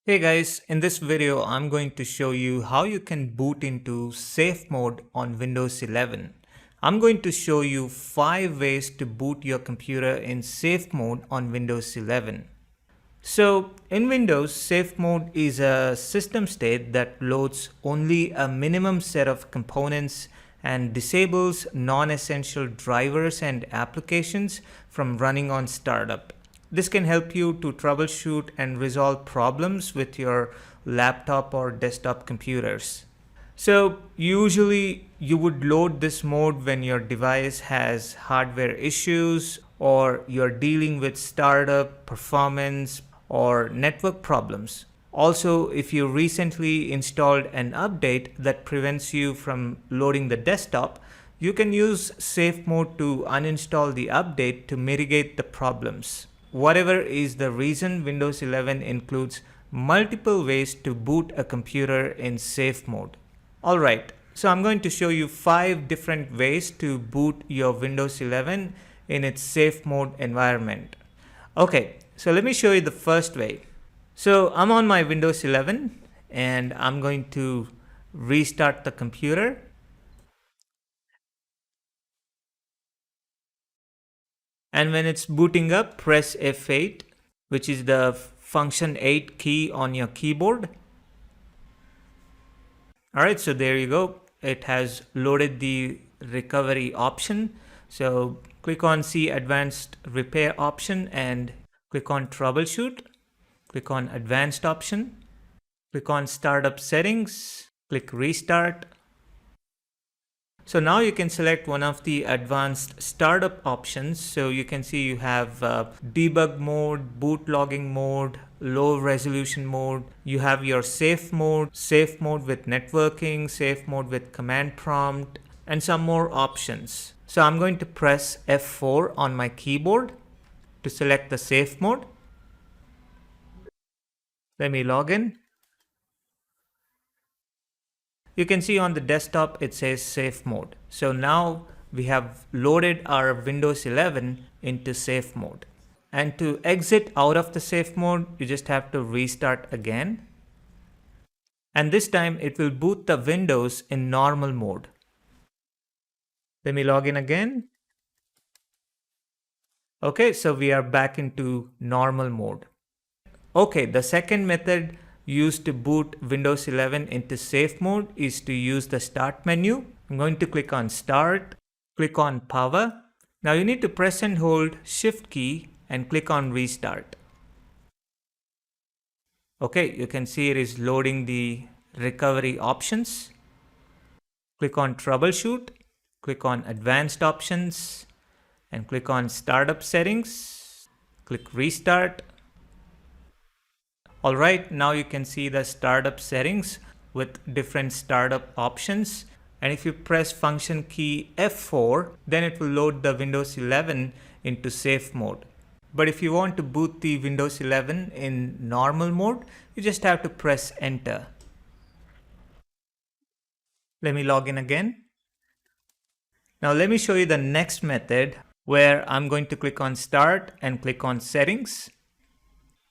Hey guys, in this video I'm going to show you how you can boot into safe mode on Windows 11. I'm going to show you 5 ways to boot your computer in safe mode on Windows 11. So in Windows, safe mode is a system state that loads only a minimum set of components and disables non-essential drivers and applications from running on startup. This can help you to troubleshoot and resolve problems with your laptop or desktop computers. So usually you would load this mode when your device has hardware issues or you're dealing with startup, performance, or network problems. Also, if you recently installed an update that prevents you from loading the desktop, you can use safe mode to uninstall the update to mitigate the problems. Whatever is the reason, Windows 11 includes multiple ways to boot a computer in safe mode. Alright, so I'm going to show you 5 different ways to boot your Windows 11 in its safe mode environment. Okay, so let me show you the first way. So I'm on my Windows 11 and I'm going to restart the computer. And when it's booting up, press F8, which is the function 8 key on your keyboard. Alright, so there you go. It has loaded the recovery option. So click on See Advanced Repair option and click on Troubleshoot. Click on Advanced option. Click on Startup Settings. Click Restart. So now you can select one of the advanced startup options. So you can see you have debug mode, boot logging mode, low resolution mode. You have your safe mode with networking, safe mode with command prompt, and some more options. So I'm going to press F4 on my keyboard to select the safe mode. Let me log in. You can see on the desktop it says safe mode. So now we have loaded our Windows 11 into safe mode. And to exit out of the safe mode, you just have to restart again. And this time it will boot the Windows in normal mode. Let me log in again. Okay, so we are back into normal mode. Okay, the second method used to boot Windows 11 into safe mode is to use the start menu. I'm going to click on start, click on power. Now you need to press and hold shift key and click on restart. Okay, you can see it is loading the recovery options. Click on troubleshoot, click on advanced options and click on startup settings. Click restart. Alright, now you can see the startup settings with different startup options. And if you press function key F4, then it will load the Windows 11 into safe mode. But if you want to boot the Windows 11 in normal mode, you just have to press enter. Let me log in again. Now let me show you the next method where I'm going to click on start and click on settings.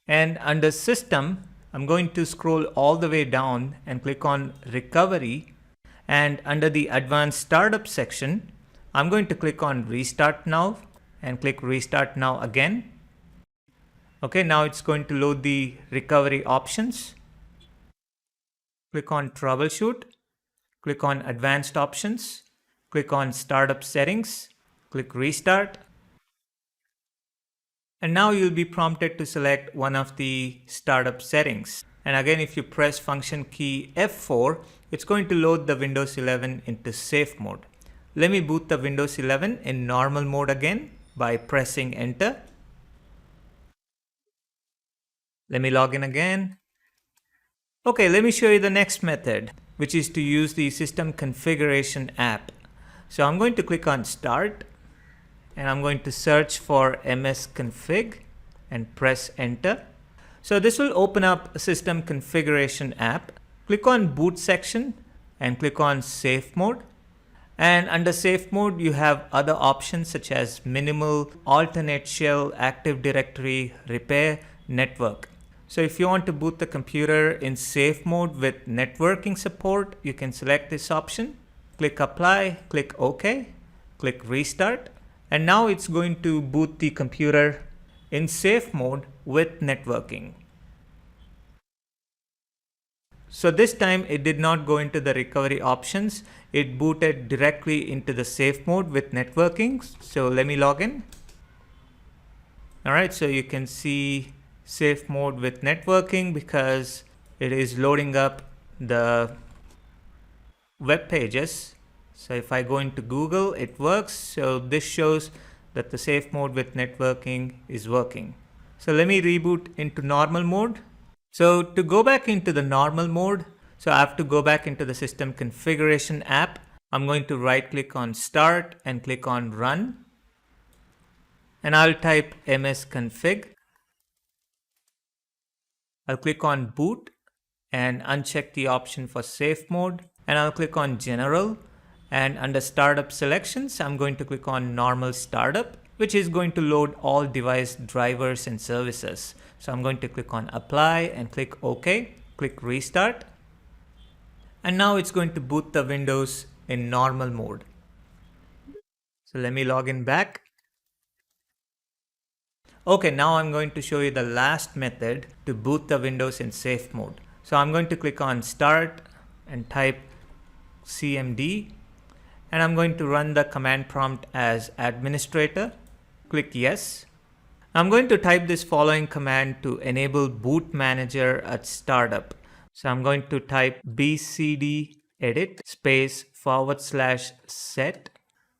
And under system, I'm going to scroll all the way down and click on recovery. And under the advanced startup section, I'm going to click on restart now and click restart now again. Okay, now it's going to load the recovery options. Click on troubleshoot, click on advanced options, click on startup settings, click restart. And now you'll be prompted to select one of the startup settings. And again, if you press function key F4, it's going to load the Windows 11 into safe mode. Let me boot the Windows 11 in normal mode again by pressing enter. Let me log in again. Okay, let me show you the next method, which is to use the system configuration app. So I'm going to click on start. And I'm going to search for msconfig and press enter. So this will open up a system configuration app. Click on boot section and click on safe mode. And under safe mode, you have other options such as minimal, alternate shell, active directory, repair, network. So if you want to boot the computer in safe mode with networking support, you can select this option, click apply, click OK, click restart, and now it's going to boot the computer in safe mode with networking. So this time it did not go into the recovery options. It booted directly into the safe mode with networking. So let me log in. All right, so you can see safe mode with networking because it is loading up the web pages. So if I go into Google, it works. So this shows that the safe mode with networking is working. So let me reboot into normal mode. So to go back into the normal mode, so I have to go back into the system configuration app. I'm going to right click on start and click on run. And I'll type msconfig. I'll click on boot and uncheck the option for safe mode. And I'll click on general, and under startup selections, I'm going to click on normal startup, which is going to load all device drivers and services. So I'm going to click on apply and click OK, click restart. And now it's going to boot the Windows in normal mode. So let me log in back. Okay, now I'm going to show you the last method to boot the Windows in safe mode. So I'm going to click on start and type cmd, and I'm going to run the command prompt as administrator. Click yes. I'm going to type this following command to enable boot manager at startup. So I'm going to type bcd edit space /set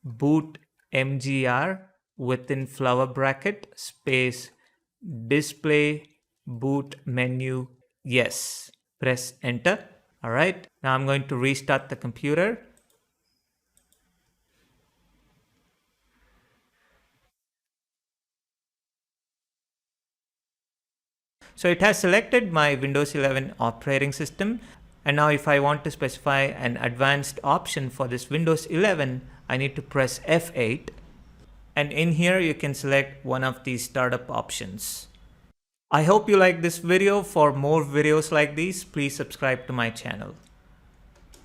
boot mgr within flower bracket space display boot menu yes. Press enter. All right, now I'm going to restart the computer. So it has selected my Windows 11 operating system. And now if I want to specify an advanced option for this Windows 11, I need to press F8. And in here, you can select one of these startup options. I hope you like this video. For more videos like these, please subscribe to my channel.